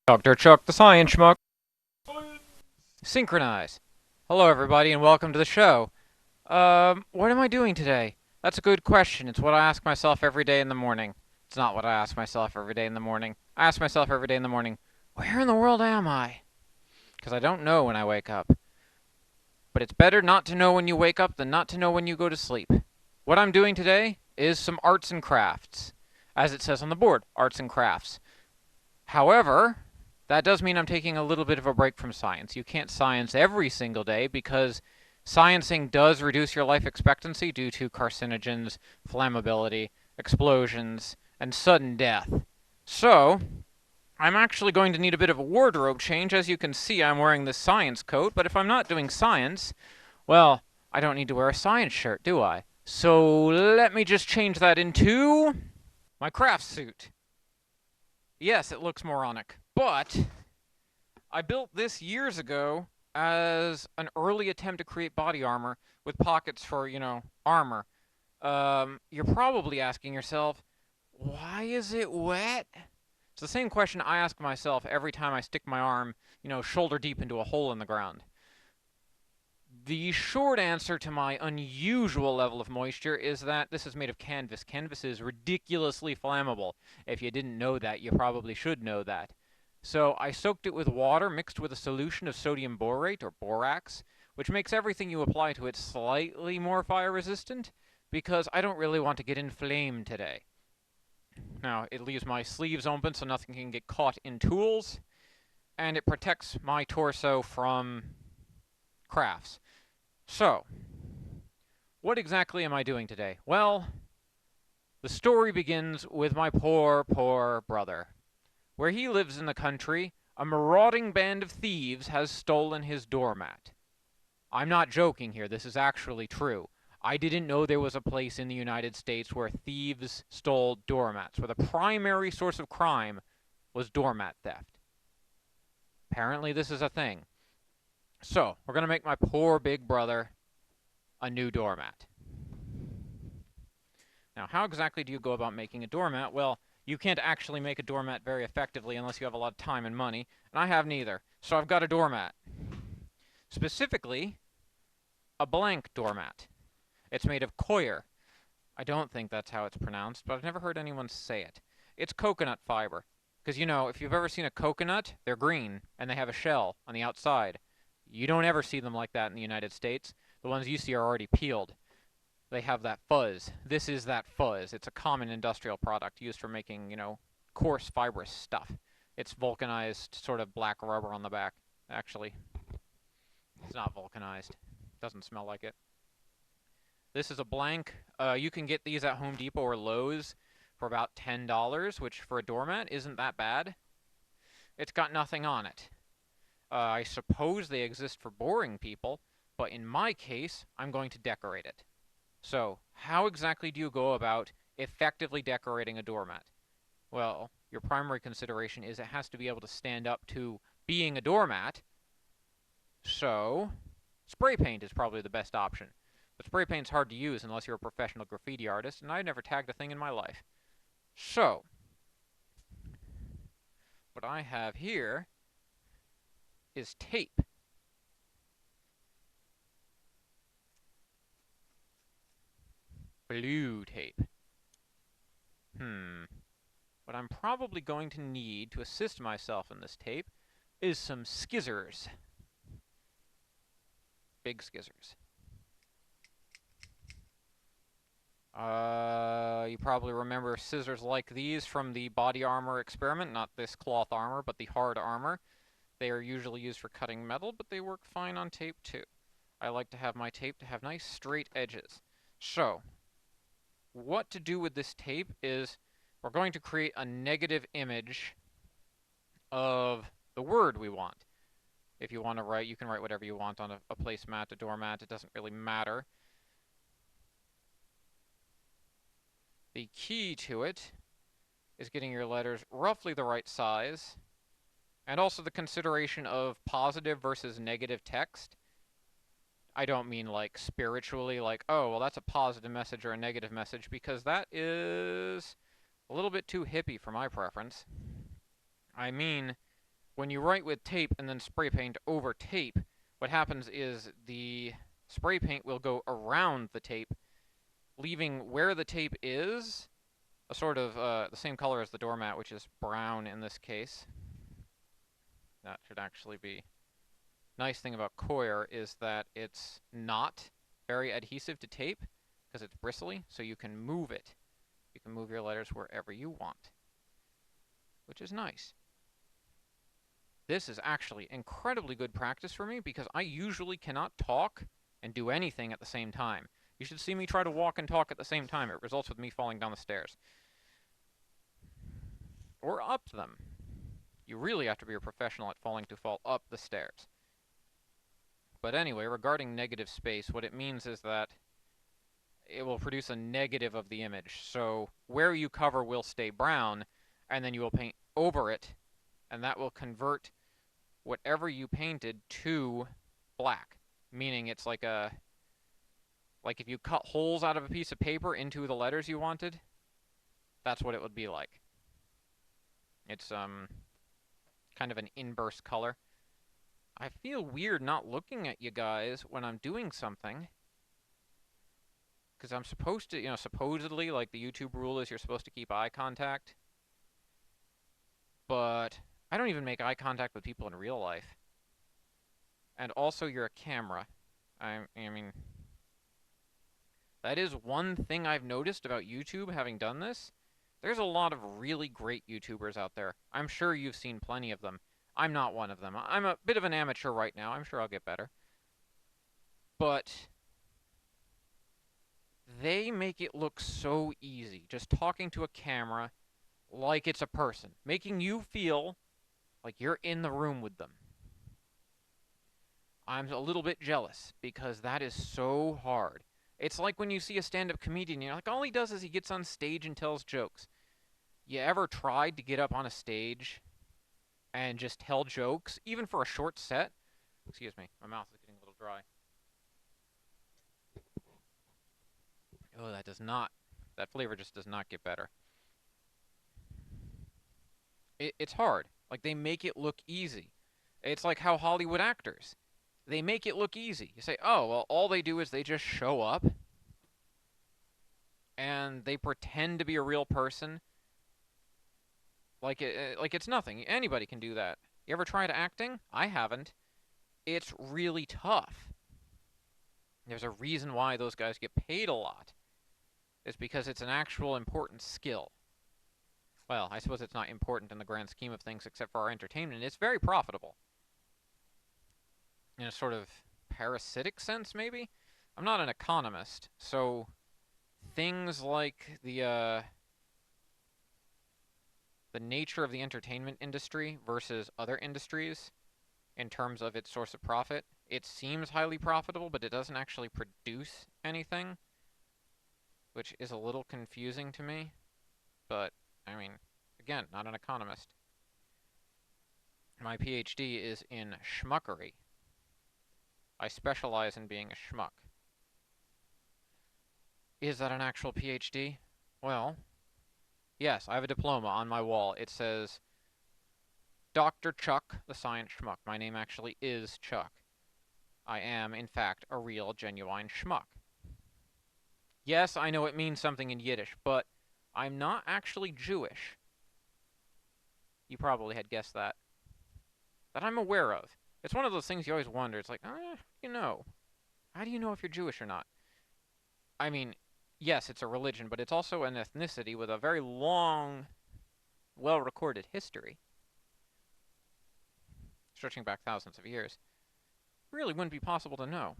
Dr. Chuck the Science Schmuck. Synchronize. Hello, everybody, and welcome to the show. What am I doing today? That's a good question. It's what I ask myself every day in the morning. It's not what I ask myself every day in the morning. I ask myself every day in the morning, where in the world am I? Because I don't know when I wake up. But it's better not to know when you wake up than not to know when you go to sleep. What I'm doing today is some arts and crafts. As it says on the board, arts and crafts. However, that does mean I'm taking a little bit of a break from science. You can't science every single day because sciencing does reduce your life expectancy due to carcinogens, flammability, explosions, and sudden death. So, I'm actually going to need a bit of a wardrobe change. As you can see, I'm wearing this science coat, but if I'm not doing science, well, I don't need to wear a science shirt, do I? So let me just change that into my craft suit. Yes, it looks moronic, but I built this years ago as an early attempt to create body armor with pockets for, armor. You're probably asking yourself, why is it wet? It's the same question I ask myself every time I stick my arm, shoulder deep into a hole in the ground. The short answer to my unusual level of moisture is that this is made of canvas. Canvas is ridiculously flammable. If you didn't know that, you probably should know that. So I soaked it with water mixed with a solution of sodium borate, or borax, which makes everything you apply to it slightly more fire resistant, because I don't really want to get inflamed today. Now, it leaves my sleeves open so nothing can get caught in tools, and it protects my torso from crafts. So, what exactly am I doing today? Well, the story begins with my poor, poor brother. Where he lives in the country, a marauding band of thieves has stolen his doormat. I'm not joking here, this is actually true. I didn't know there was a place in the United States where thieves stole doormats, where the primary source of crime was doormat theft. Apparently this is a thing. So, we're going to make my poor big brother a new doormat. Now, how exactly do you go about making a doormat? Well, you can't actually make a doormat very effectively unless you have a lot of time and money, and I have neither. So I've got a doormat. Specifically, a blank doormat. It's made of coir. I don't think that's how it's pronounced, but I've never heard anyone say it. It's coconut fiber. Because, if you've ever seen a coconut, they're green, and they have a shell on the outside. You don't ever see them like that in the United States. The ones you see are already peeled. They have that fuzz. This is that fuzz. It's a common industrial product used for making, coarse fibrous stuff. It's vulcanized sort of black rubber on the back. Actually, it's not vulcanized. Doesn't smell like it. This is a blank. You can get these at Home Depot or Lowe's for about $10, which for a doormat isn't that bad. It's got nothing on it. I suppose they exist for boring people, but in my case, I'm going to decorate it. So, how exactly do you go about effectively decorating a doormat? Well, your primary consideration is it has to be able to stand up to being a doormat. So, spray paint is probably the best option. But spray paint's hard to use unless you're a professional graffiti artist, and I've never tagged a thing in my life. So, what I have here is tape. Blue tape. What I'm probably going to need to assist myself in this tape is some skizzers. Big skizzers. You probably remember scissors like these from the body armor experiment, not this cloth armor, but the hard armor. They are usually used for cutting metal, but they work fine on tape too. I like to have my tape to have nice straight edges. So, what to do with this tape is we're going to create a negative image of the word we want. If you want to write, you can write whatever you want on a placemat, a doormat, it doesn't really matter. The key to it is getting your letters roughly the right size, and also the consideration of positive versus negative text. I don't mean like spiritually, like, oh, well, that's a positive message or a negative message, because that is a little bit too hippie for my preference. I mean, when you write with tape and then spray paint over tape, what happens is the spray paint will go around the tape, leaving where the tape is a sort of the same color as the doormat, which is brown in this case. That should actually be. Nice thing about coir is that it's not very adhesive to tape because it's bristly, so you can move it. You can move your letters wherever you want, which is nice. This is actually incredibly good practice for me because I usually cannot talk and do anything at the same time. You should see me try to walk and talk at the same time. It results with me falling down the stairs. Or up them. You really have to be a professional at falling to fall up the stairs. But anyway, regarding negative space, what it means is that it will produce a negative of the image. So where you cover will stay brown, and then you will paint over it, and that will convert whatever you painted to black. Meaning it's like if you cut holes out of a piece of paper into the letters you wanted, that's what it would be like. It's kind of an inverse color. I feel weird not looking at you guys when I'm doing something. Because I'm supposed to, supposedly, like the YouTube rule is you're supposed to keep eye contact. But I don't even make eye contact with people in real life. And also, you're a camera. I mean, that is one thing I've noticed about YouTube having done this. There's a lot of really great YouTubers out there. I'm sure you've seen plenty of them. I'm not one of them. I'm a bit of an amateur right now. I'm sure I'll get better. But they make it look so easy. Just talking to a camera like it's a person. Making you feel like you're in the room with them. I'm a little bit jealous because that is so hard. It's like when you see a stand-up comedian, you're like, all he does is he gets on stage and tells jokes. You ever tried to get up on a stage and just tell jokes, even for a short set? Excuse me, my mouth is getting a little dry. Oh, that flavor just does not get better. It's hard. Like, they make it look easy. It's like how Hollywood actors, they make it look easy. You say, oh, well, all they do is they just show up and they pretend to be a real person. Like it's nothing. Anybody can do that. You ever tried acting? I haven't. It's really tough. There's a reason why those guys get paid a lot. It's because it's an actual important skill. Well, I suppose it's not important in the grand scheme of things except for our entertainment. It's very profitable. In a sort of parasitic sense, maybe? I'm not an economist, so things like the nature of the entertainment industry versus other industries in terms of its source of profit, it seems highly profitable, but it doesn't actually produce anything, which is a little confusing to me. But, I mean, again, not an economist. My PhD is in schmuckery. I specialize in being a schmuck. Is that an actual PhD? Well, yes, I have a diploma on my wall. It says, Dr. Chuck, the science schmuck. My name actually is Chuck. I am, in fact, a real, genuine schmuck. Yes, I know it means something in Yiddish, but I'm not actually Jewish. You probably had guessed that. That I'm aware of. It's one of those things you always wonder. It's like, how do you know if you're Jewish or not? I mean, yes, it's a religion, but it's also an ethnicity with a very long, well-recorded history. Stretching back thousands of years. Really wouldn't be possible to know.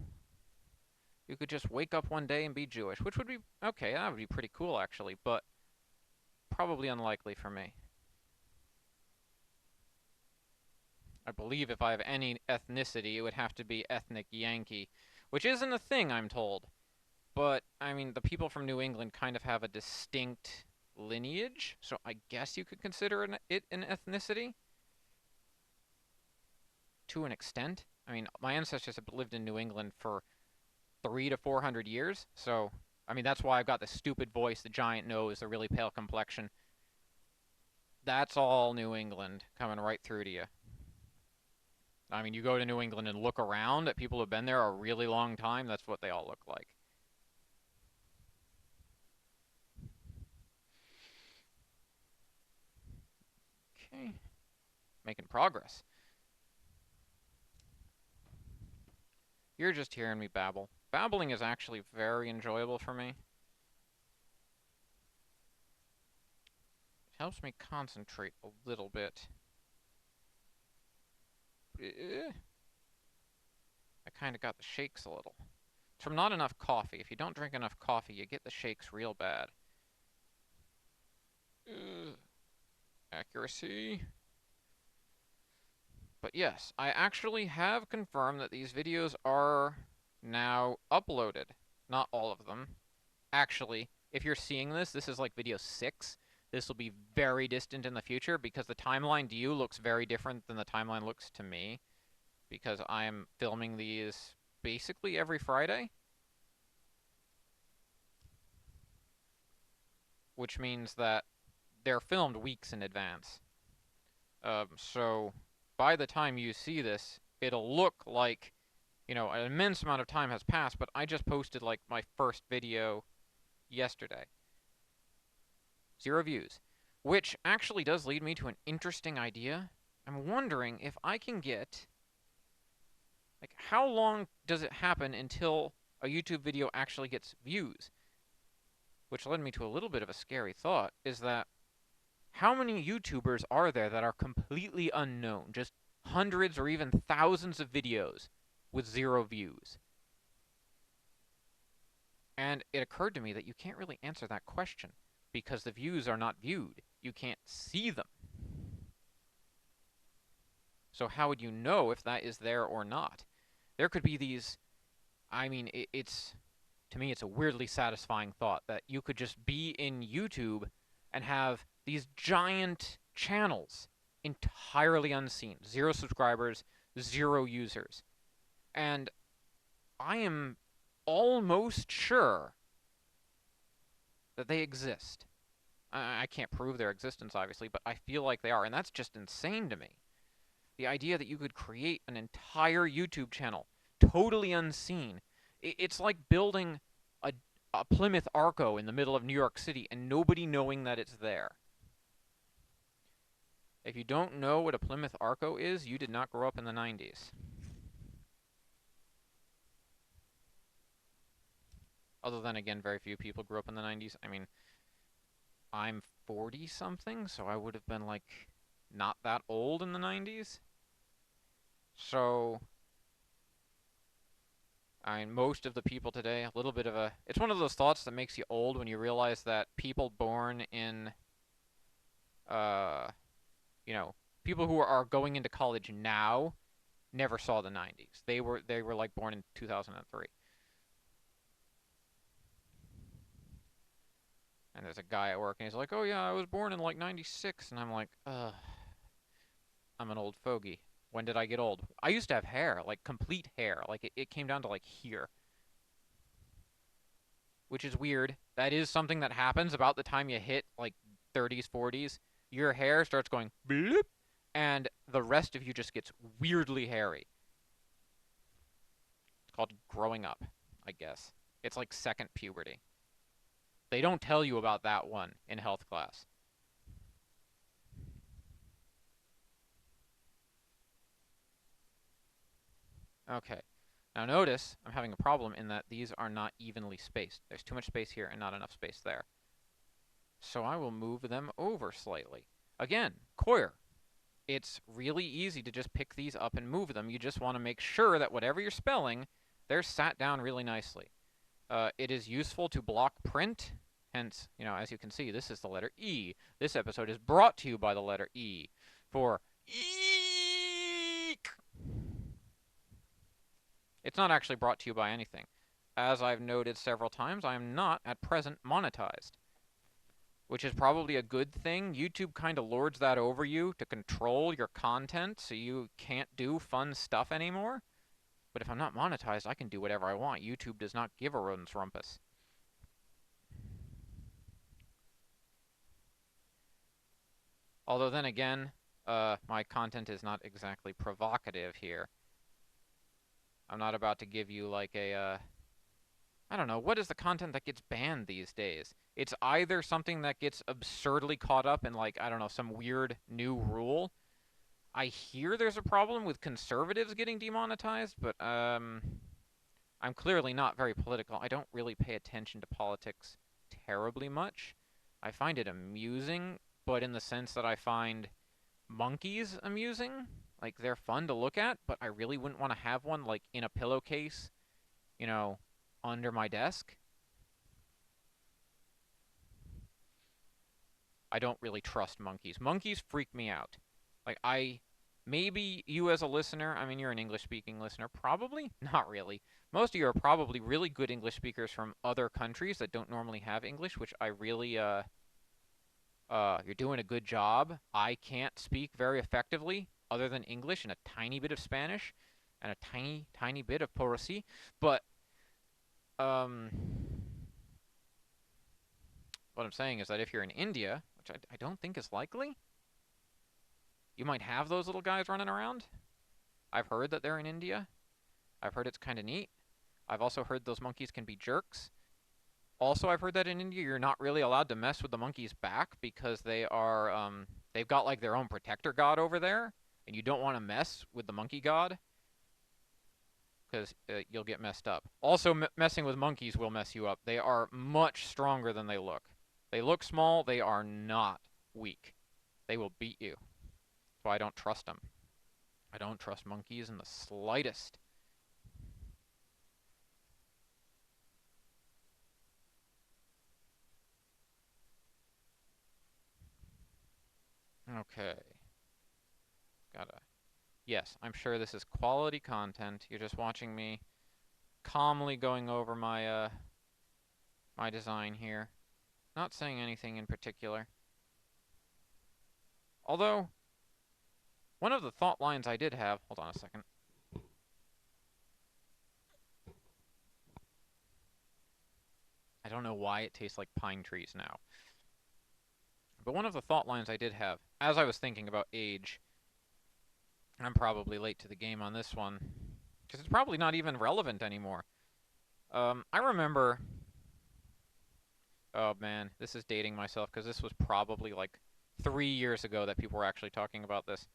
You could just wake up one day and be Jewish, which would be, okay, that would be pretty cool, actually, but probably unlikely for me. I believe if I have any ethnicity, it would have to be ethnic Yankee, which isn't a thing, I'm told. But, I mean, the people from New England kind of have a distinct lineage, so I guess you could consider it an ethnicity. To an extent. I mean, my ancestors have lived in New England for 300 to 400 years, so, I mean, that's why I've got the stupid voice, the giant nose, the really pale complexion. That's all New England coming right through to you. I mean, you go to New England and look around at people who've been there a really long time, that's what they all look like. Okay, making progress. You're just hearing me babble. Babbling is actually very enjoyable for me. It helps me concentrate a little bit. I kind of got the shakes a little. It's from not enough coffee. If you don't drink enough coffee, you get the shakes real bad. Accuracy. But yes, I actually have confirmed that these videos are now uploaded. Not all of them. Actually, if you're seeing this, this is like video 6. This will be very distant in the future because the timeline to you looks very different than the timeline looks to me because I am filming these basically every Friday, which means that they're filmed weeks in advance. So by the time you see this, it'll look like, an immense amount of time has passed, but I just posted like my first video yesterday. 0 views. Which actually does lead me to an interesting idea. I'm wondering if I can get, like, how long does it happen until a YouTube video actually gets views? Which led me to a little bit of a scary thought, is that how many YouTubers are there that are completely unknown? Just hundreds or even thousands of videos with 0 views. And it occurred to me that you can't really answer that question because the views are not viewed. You can't see them. So how would you know if that is there or not? There could be these, I mean, to me, it's a weirdly satisfying thought that you could just be in YouTube and have these giant channels entirely unseen. 0 subscribers, 0 users. And I am almost sure that they exist. I can't prove their existence, obviously, but I feel like they are, and that's just insane to me. The idea that you could create an entire YouTube channel, totally unseen. It's like building a, a Plymouth Arco in the middle of New York City and nobody knowing that it's there. If you don't know what a Plymouth Arco is, you did not grow up in the 90s. Other than, again, very few people grew up in the 90s. I mean, I'm 40-something, so I would have been, like, not that old in the 90s. So, I mean, most of the people today, a little bit of a... It's one of those thoughts that makes you old when you realize that people born in, uh, people who are going into college now never saw the 90s. They were like born in 2003. And there's a guy at work and he's like, "Oh yeah, I was born in like 96." And I'm like, "Ugh, I'm an old fogey. When did I get old?" I used to have hair, like complete hair. Like it came down to like here, which is weird. That is something that happens about the time you hit like 30s, 40s. Your hair starts going bloop, and the rest of you just gets weirdly hairy. It's called growing up, I guess. It's like second puberty. They don't tell you about that one in health class. Okay. Now notice I'm having a problem in that these are not evenly spaced. There's too much space here and not enough space there. So I will move them over slightly. Again, coir. It's really easy to just pick these up and move them. You just want to make sure that whatever you're spelling, they're sat down really nicely. It is useful to block print. Hence, as you can see, this is the letter E. This episode is brought to you by the letter E for EEK. It's not actually brought to you by anything. As I've noted several times, I am not at present monetized, which is probably a good thing. YouTube kind of lords that over you to control your content so you can't do fun stuff anymore. But if I'm not monetized, I can do whatever I want. YouTube does not give a rodent's rumpus. Although then again, my content is not exactly provocative here. I'm not about to give you like I don't know, what is the content that gets banned these days? It's either something that gets absurdly caught up in like, I don't know, some weird new rule. I hear there's a problem with conservatives getting demonetized, but I'm clearly not very political. I don't really pay attention to politics terribly much. I find it amusing, but in the sense that I find monkeys amusing. Like, they're fun to look at, but I really wouldn't want to have one, like, in a pillowcase, you know, under my desk. I don't really trust monkeys. Monkeys freak me out. Like, maybe you as a listener, I mean, you're an English speaking listener, probably? Not really. Most of you are probably really good English speakers from other countries that don't normally have English, which I really, you're doing a good job. I can't speak very effectively other than English and a tiny bit of Spanish and a tiny, tiny bit of Porosi. But, um, what I'm saying is that if you're in India, which I don't think is likely, you might have those little guys running around. I've heard that they're in India. I've heard it's kind of neat. I've also heard those monkeys can be jerks. Also, I've heard that in India you're not really allowed to mess with the monkey's back because they've got like their own protector god over there, and you don't want to mess with the monkey god because you'll get messed up. Also, messing with monkeys will mess you up. They are much stronger than they look. They look small, they are not weak. They will beat you. So I don't trust them. I don't trust monkeys in the slightest. Okay. Gotta. Yes, I'm sure this is quality content. You're just watching me calmly going over my design here. Not saying anything in particular. Although, one of the thought lines I did have, hold on a second. I don't know why it tastes like pine trees now. But one of the thought lines I did have, as I was thinking about age, I'm probably late to the game on this one, because it's probably not even relevant anymore. I remember, oh man, this is dating myself, because this was probably like 3 years ago that people were actually talking about this.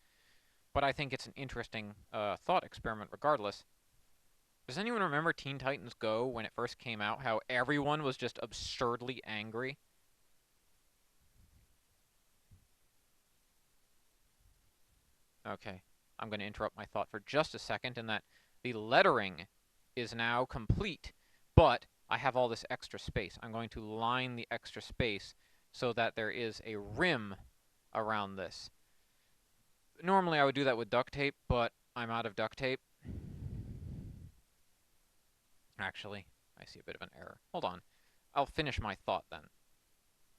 But I think it's an interesting thought experiment regardless. Does anyone remember Teen Titans Go when it first came out? How everyone was just absurdly angry? Okay, I'm going to interrupt my thought for just a second in that the lettering is now complete, but I have all this extra space. I'm going to line the extra space so that there is a rim around this. Normally I would do that with duct tape, but I'm out of duct tape. Actually, I see a bit of an error. Hold on. I'll finish my thought then.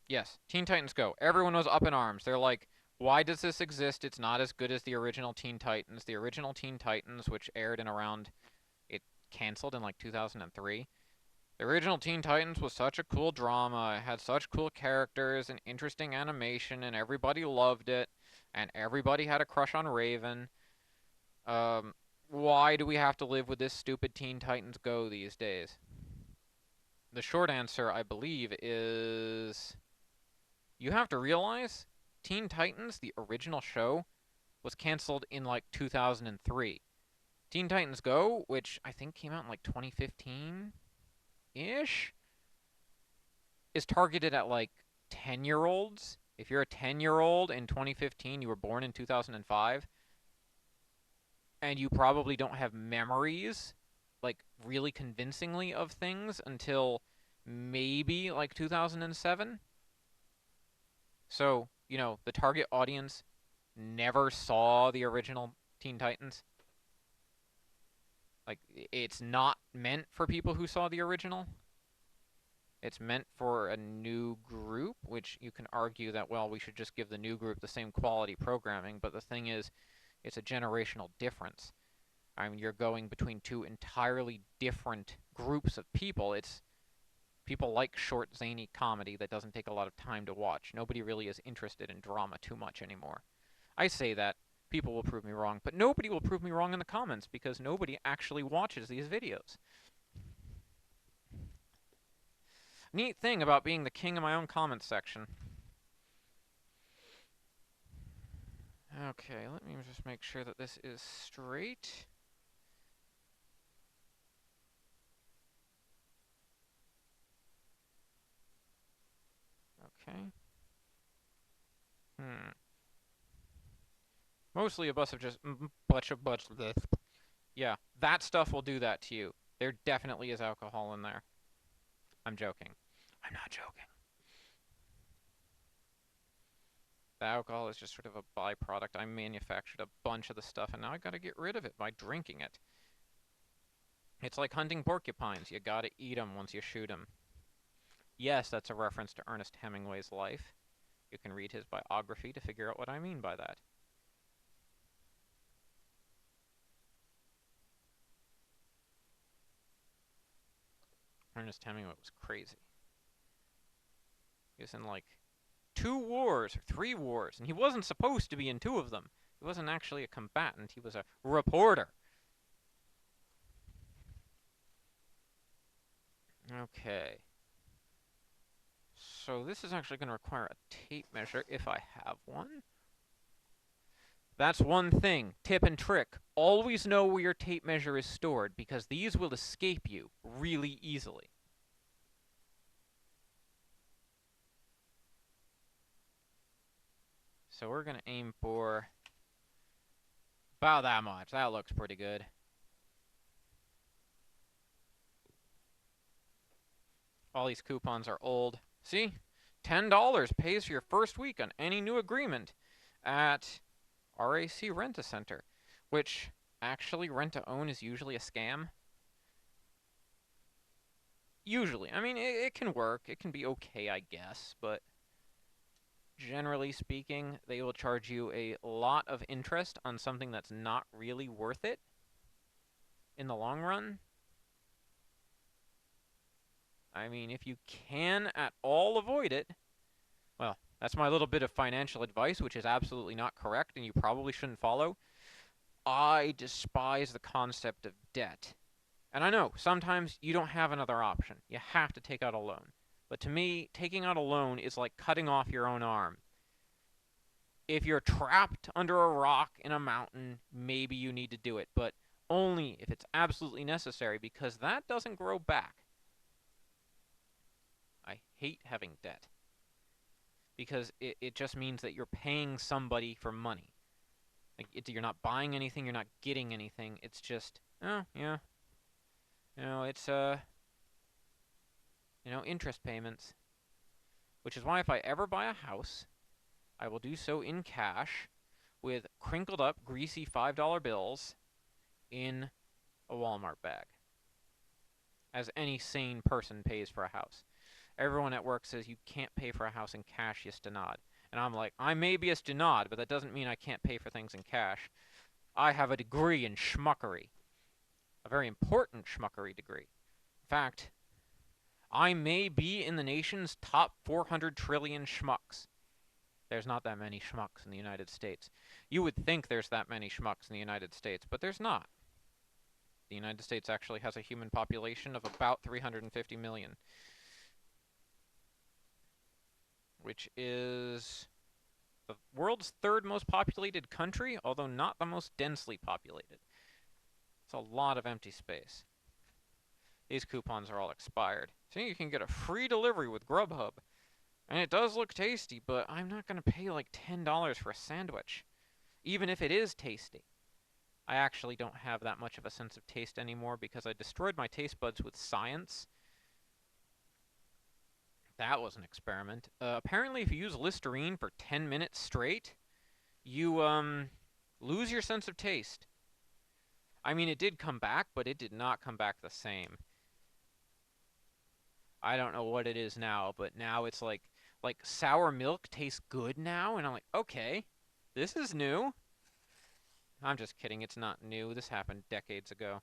Yes, Teen Titans Go. Everyone was up in arms. They're like, why does this exist? It's not as good as the original Teen Titans. The original Teen Titans, which aired in around, it canceled in like 2003. The original Teen Titans was such a cool drama. It had such cool characters and interesting animation, and everybody loved it. And everybody had a crush on Raven. Why do we have to live with this stupid Teen Titans Go these days? The short answer, I believe, is you have to realize Teen Titans, the original show, was canceled in like 2003. Teen Titans Go, which I think came out in like 2015-ish, is targeted at like 10-year-olds. If you're a 10-year-old in 2015, you were born in 2005, and you probably don't have memories, like really convincingly, of things until maybe like 2007. So, the target audience never saw the original Teen Titans. Like, it's not meant for people who saw the original. It's meant for a new group, which you can argue that, well, we should just give the new group the same quality programming, but the thing is, it's a generational difference. I mean, you're going between two entirely different groups of people. People like short, zany comedy that doesn't take a lot of time to watch. Nobody really is interested in drama too much anymore. I say that. People will prove me wrong, but nobody will prove me wrong in the comments because nobody actually watches these videos. Neat thing about being the king of my own comments section. Okay, let me just make sure that this is straight. Okay. Mostly a bunch of just bunch of this. Yeah, that stuff will do that to you. There definitely is alcohol in there. I'm joking. I'm not joking. The alcohol is just sort of a byproduct. I manufactured a bunch of the stuff, and now I gotta get rid of it by drinking it. It's like hunting porcupines. You gotta eat 'em once you shoot 'em. Yes, that's a reference to Ernest Hemingway's life. You can read his biography to figure out what I mean by that. Ernest Hemingway was crazy. He was in like 2 wars or 3 wars, and he wasn't supposed to be in 2 of them. He wasn't actually a combatant, he was a reporter. Okay. So this is actually going to require a tape measure if I have one. That's one thing. Tip and trick. Always know where your tape measure is stored because these will escape you really easily. So we're going to aim for about that much. That looks pretty good. All these coupons are old. See? $10 pays for your first week on any new agreement at RAC Rent-A-Center, which actually rent-to-own is usually a scam. Usually. I mean, it can work. It can be okay, I guess, but generally speaking, they will charge you a lot of interest on something that's not really worth it in the long run. I mean, if you can at all avoid it, well, that's my little bit of financial advice, which is absolutely not correct and you probably shouldn't follow. I despise the concept of debt. And I know, sometimes you don't have another option. You have to take out a loan. But to me, taking out a loan is like cutting off your own arm. If you're trapped under a rock in a mountain, maybe you need to do it, but only if it's absolutely necessary because that doesn't grow back. I hate having debt because it just means that you're paying somebody for money. Like you're not buying anything, you're not getting anything. It's just, oh, yeah. It's interest payments. Which is why if I ever buy a house, I will do so in cash with crinkled up, greasy $5 bills in a Walmart bag. As any sane person pays for a house. Everyone at work says you can't pay for a house in cash, you stenod. And I'm like, I may be a stenod, but that doesn't mean I can't pay for things in cash. I have a degree in schmuckery. A very important schmuckery degree. In fact, I may be in the nation's top 400 trillion schmucks. There's not that many schmucks in the United States. You would think there's that many schmucks in the United States, but there's not. The United States actually has a human population of about 350 million, which is the world's third most populated country, although not the most densely populated. It's a lot of empty space. These coupons are all expired. So you can get a free delivery with Grubhub. And it does look tasty, but I'm not going to pay like $10 for a sandwich, even if it is tasty. I actually don't have that much of a sense of taste anymore because I destroyed my taste buds with science. That was an experiment. Apparently, if you use Listerine for 10 minutes straight, you, lose your sense of taste. I mean, it did come back, but it did not come back the same. I don't know what it is now, but now it's like sour milk tastes good now, and I'm like, okay, this is new. I'm just kidding, it's not new. This happened decades ago.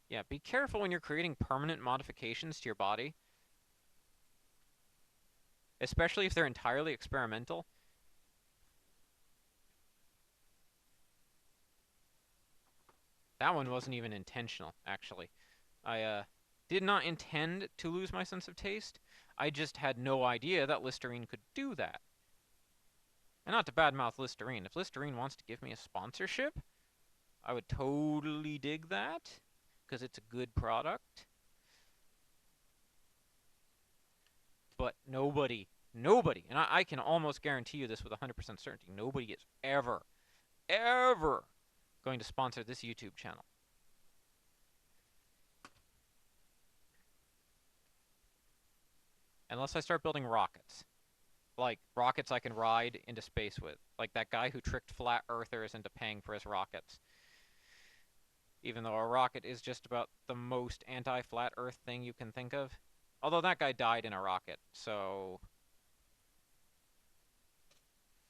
Yeah, be careful when you're creating permanent modifications to your body, especially if they're entirely experimental. That one wasn't even intentional, actually. I did not intend to lose my sense of taste. I just had no idea that Listerine could do that. And not to badmouth Listerine. If Listerine wants to give me a sponsorship, I would totally dig that, because it's a good product. But nobody, and I can almost guarantee you this with 100% certainty, nobody is ever going to sponsor this YouTube channel. Unless I start building rockets. Like, rockets I can ride into space with. Like that guy who tricked flat earthers into paying for his rockets. Even though a rocket is just about the most anti-flat earth thing you can think of. Although that guy died in a rocket, so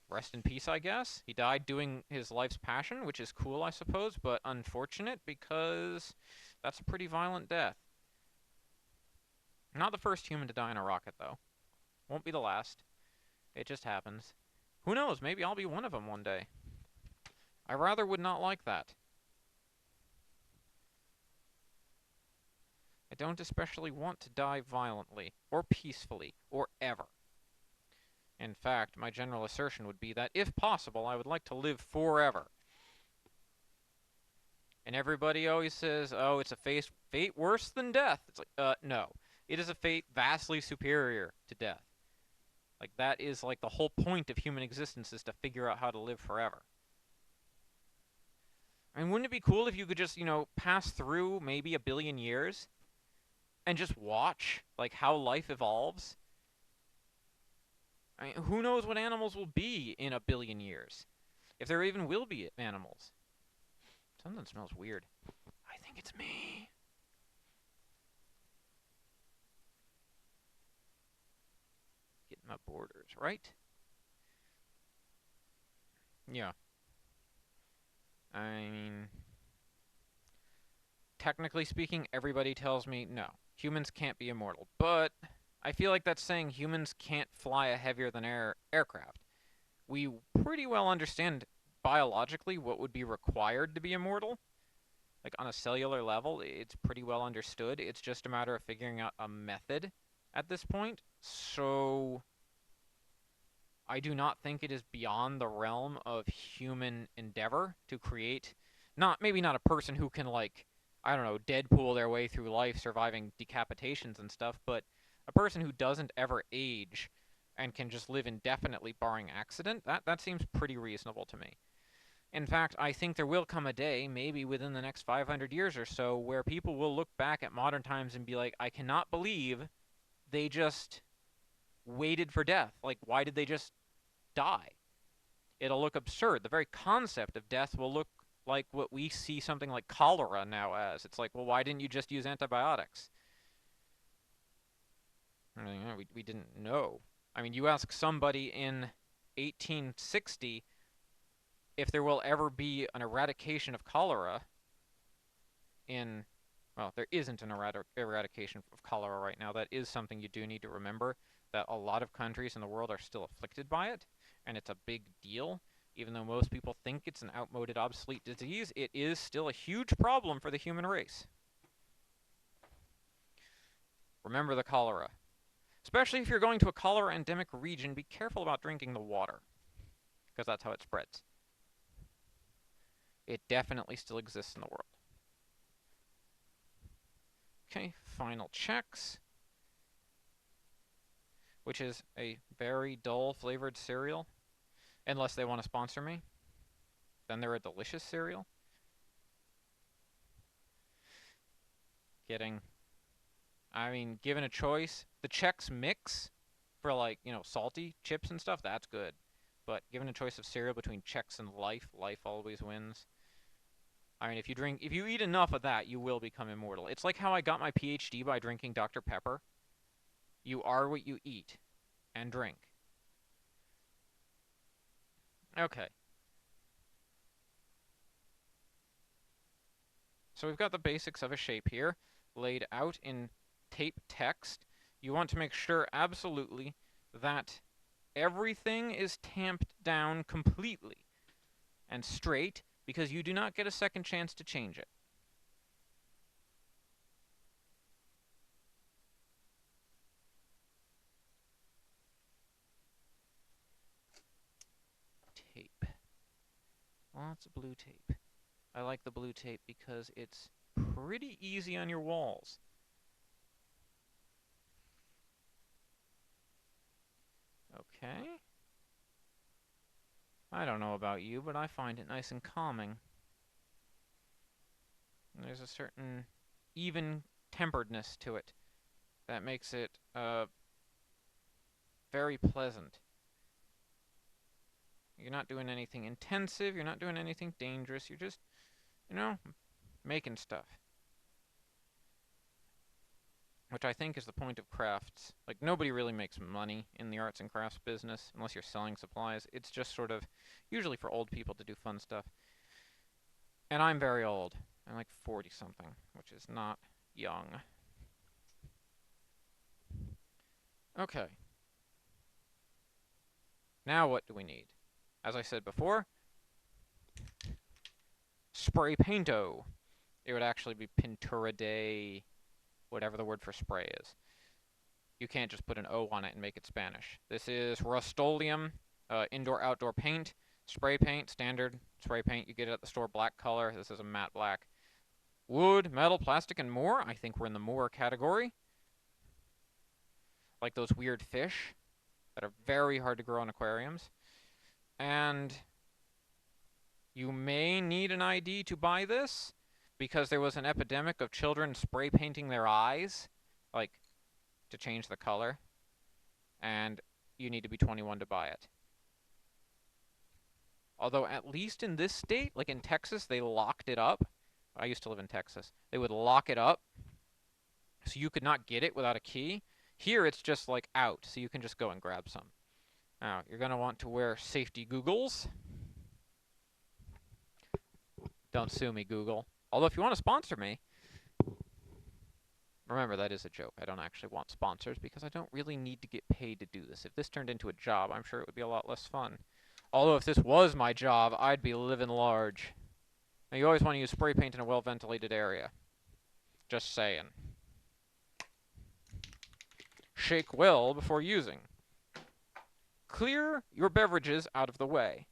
rest in peace, I guess. He died doing his life's passion, which is cool, I suppose, but unfortunate because that's a pretty violent death. Not the first human to die in a rocket, though. Won't be the last. It just happens. Who knows? Maybe I'll be one of them one day. I rather would not like that. I don't especially want to die violently, or peacefully, or ever. In fact, my general assertion would be that, if possible, I would like to live forever. And everybody always says, oh, it's a fate worse than death. It's like, no. It is a fate vastly superior to death. Like, that is, like, the whole point of human existence is to figure out how to live forever. I mean, wouldn't it be cool if you could just, pass through maybe a billion years and just watch, like, how life evolves? I mean, who knows what animals will be in a billion years? If there even will be animals. Something smells weird. I think it's me. Getting my borders right. Yeah. I mean, technically speaking, everybody tells me no. Humans can't be immortal. But I feel like that's saying humans can't fly a heavier than air aircraft. We pretty well understand biologically what would be required to be immortal. Like on a cellular level, it's pretty well understood. It's just a matter of figuring out a method at this point. So I do not think it is beyond the realm of human endeavor to create maybe not a person who can, like, I don't know, Deadpool their way through life surviving decapitations and stuff, but a person who doesn't ever age and can just live indefinitely barring accident. That seems pretty reasonable to me. In fact, I think there will come a day, maybe within the next 500 years or so, where people will look back at modern times and be like, I cannot believe they just waited for death. Like, why did they just die? It'll look absurd. The very concept of death will look like what we see something like cholera now as. It's like, well, why didn't you just use antibiotics? I mean, we didn't know. I mean, you ask somebody in 1860 if there will ever be an eradication of cholera in, well, there isn't an eradication of cholera right now. That is something you do need to remember, that a lot of countries in the world are still afflicted by it, and it's a big deal. Even though most people think it's an outmoded, obsolete disease, it is still a huge problem for the human race. Remember the cholera. Especially if you're going to a cholera endemic region, be careful about drinking the water, because that's how it spreads. It definitely still exists in the world. Okay, final checks. Which is a very dull flavored cereal. Unless they want to sponsor me. Then they're a delicious cereal. Getting, I mean, given a choice, the Chex Mix for, like, salty chips and stuff, that's good. But given a choice of cereal between Chex and Life, Life always wins. I mean, if you eat enough of that, you will become immortal. It's like how I got my PhD by drinking Dr. Pepper. You are what you eat and drink. Okay. So we've got the basics of a shape here, laid out in tape text. You want to make sure absolutely that everything is tamped down completely and straight, because you do not get a second chance to change it. lots of blue tape. I like the blue tape because it's pretty easy on your walls. Okay. I don't know about you, but I find it nice and calming. There's a certain even-temperedness to it that makes it very pleasant. You're not doing anything intensive, you're not doing anything dangerous, you're just, you know, making stuff. Which I think is the point of crafts. Like, nobody really makes money in the arts and crafts business unless you're selling supplies. It's just sort of, usually for old people to do fun stuff. And I'm very old. I'm like 40-something, which is not young. Okay. Now what do we need? As I said before, spray painto. It would actually be pintura de whatever the word for spray is. You can't just put an O on it and make it Spanish. This is Rust-Oleum, indoor-outdoor paint, spray paint, standard spray paint. You get it at the store, black color. This is a matte black. Wood, metal, plastic, and more. I think we're in the more category. Like those weird fish that are very hard to grow in aquariums. And you may need an ID to buy this, because there was an epidemic of children spray painting their eyes, like, to change the color. And you need to be 21 to buy it. Although, at least in this state, like in Texas, they locked it up. I used to live in Texas. They would lock it up, so you could not get it without a key. Here, it's just, like, out, so you can just go and grab some. Now, you're going to want to wear safety goggles. Don't sue me, Google. Although, if you want to sponsor me... Remember, that is a joke. I don't actually want sponsors, because I don't really need to get paid to do this. If this turned into a job, I'm sure it would be a lot less fun. Although, if this was my job, I'd be living large. Now, you always want to use spray paint in a well-ventilated area. Just saying. Shake well before using. Clear your beverages out of the way.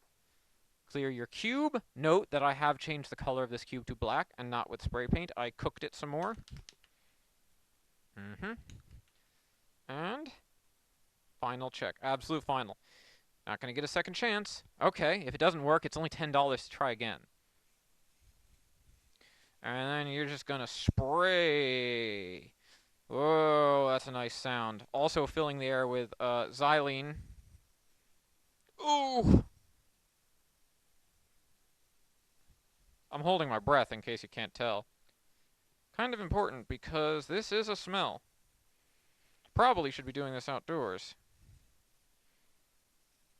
Clear your cube. Note that I have changed the color of this cube to black and not with spray paint. I cooked it some more. And final check. Absolute final. Not going to get a second chance. Okay, if it doesn't work, it's only $10 to try again. And then you're just going to spray. Whoa, that's a nice sound. Also filling the air with xylene. Ooh! I'm holding my breath in case you can't tell. Kind of important because this is a smell. Probably should be doing this outdoors.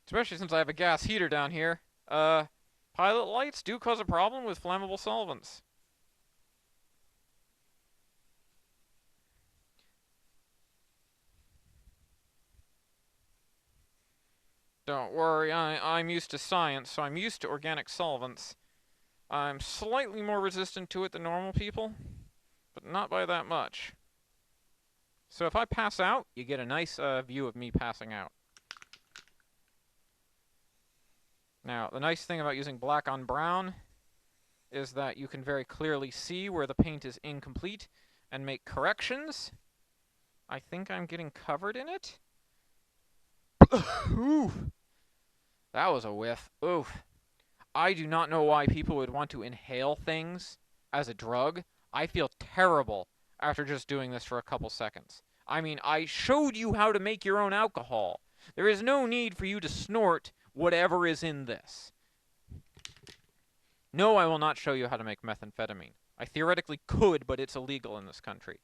Especially since I have a gas heater down here. Pilot lights do cause a problem with flammable solvents. Don't worry, I'm used to science, so I'm used to organic solvents. I'm slightly more resistant to it than normal people, but not by that much. So if I pass out, you get a nice view of me passing out. Now, the nice thing about using black on brown is that you can very clearly see where the paint is incomplete and make corrections. I think I'm getting covered in it. Oof. That was a whiff. Oof. I do not know why people would want to inhale things as a drug. I feel terrible after just doing this for a couple seconds. I mean, I showed you how to make your own alcohol. There is no need for you to snort whatever is in this. No, I will not show you how to make methamphetamine. I theoretically could, but it's illegal in this country.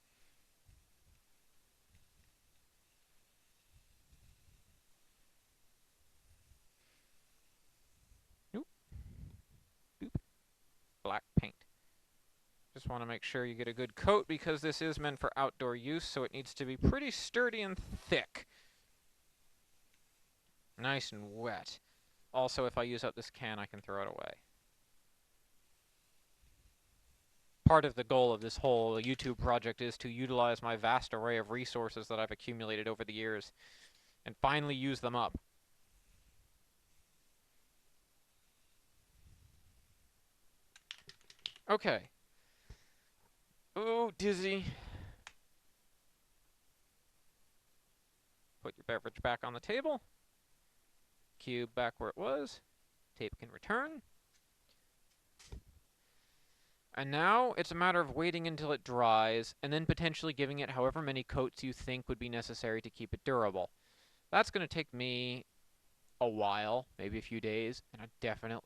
Nope. Boop. Black paint. Just want to make sure you get a good coat because this is meant for outdoor use, so it needs to be pretty sturdy and thick. Nice and wet. Also, if I use up this can, I can throw it away. Part of the goal of this whole YouTube project is to utilize my vast array of resources that I've accumulated over the years and finally use them up. Okay. Oh, dizzy. Put your beverage back on the table. Cube back where it was. Tape can return. And now it's a matter of waiting until it dries, and then potentially giving it however many coats you think would be necessary to keep it durable. That's going to take me a while, maybe a few days, and I definitely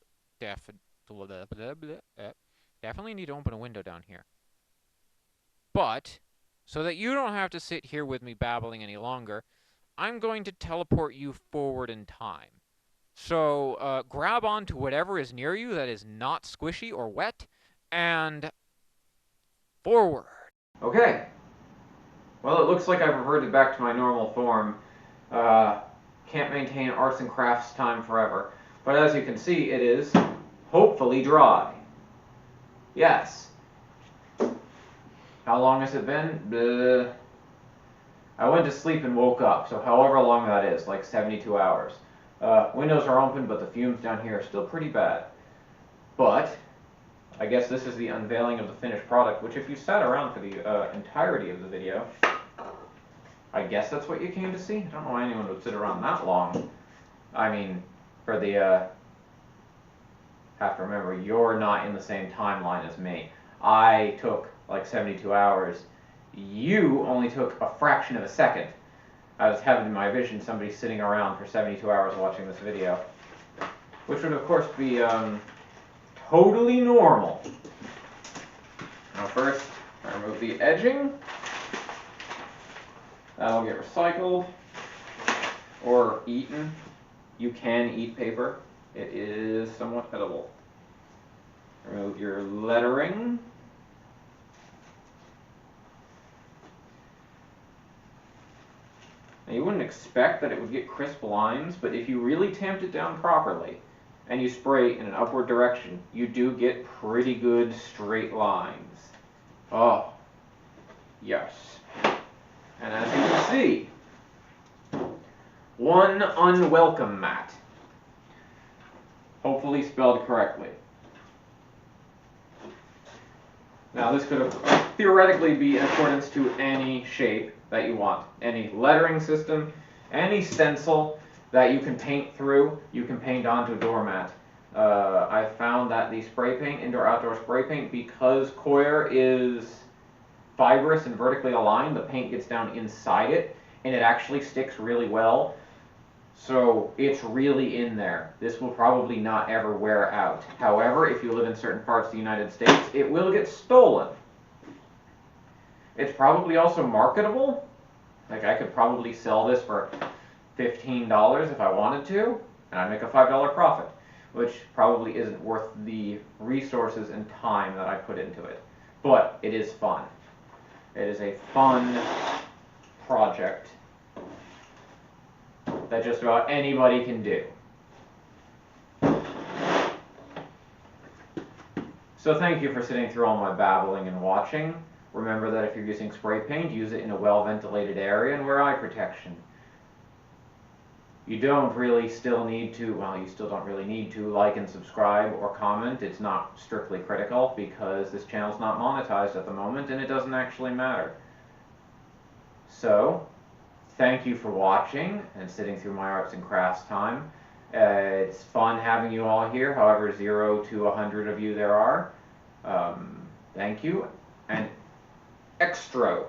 need to open a window down here. But, so that you don't have to sit here with me babbling any longer, I'm going to teleport you forward in time. So, grab onto whatever is near you that is not squishy or wet, and forward. Okay. Well, it looks like I've reverted back to my normal form. Can't maintain arts and crafts time forever. But as you can see, it is hopefully dry. Yes. How long has it been? I went to sleep and woke up, so however long that is, like 72 hours. Windows are open, but the fumes down here are still pretty bad. But I guess this is the unveiling of the finished product, which if you sat around for the entirety of the video, I guess that's what you came to see? I don't know why anyone would sit around that long. I mean, for the, have to remember, you're not in the same timeline as me. I took like 72 hours. You only took a fraction of a second. I was having in my vision somebody sitting around for 72 hours watching this video, which would of course be totally normal. Now first, I remove the edging. That'll get recycled or eaten. You can eat paper. It is somewhat edible. Remove your lettering. Now you wouldn't expect that it would get crisp lines, but if you really tamped it down properly and you spray in an upward direction, you do get pretty good straight lines. Oh, yes. And as you can see, one unwelcome mat. Hopefully spelled correctly. Now this could theoretically be in accordance to any shape that you want. Any lettering system, any stencil that you can paint through, you can paint onto a doormat. I found that the spray paint, indoor-outdoor spray paint, because coir is fibrous and vertically aligned, the paint gets down inside it, and it actually sticks really well. So it's really in there. This will probably not ever wear out. However, if you live in certain parts of the United States, it will get stolen. It's probably also marketable. Like I could probably sell this for $15 if I wanted to, and I'd make a $5 profit, which probably isn't worth the resources and time that I put into it. But it is fun. It is a fun project that just about anybody can do. So thank you for sitting through all my babbling and watching. Remember that if you're using spray paint, use it in a well-ventilated area and wear eye protection. You don't really still need to, well, you still don't really need to like and subscribe or comment. It's not strictly critical because this channel's not monetized at the moment and it doesn't actually matter. So, thank you for watching and sitting through my arts and crafts time. It's fun having you all here, however 0 to 100 of you there are. Thank you, and extra.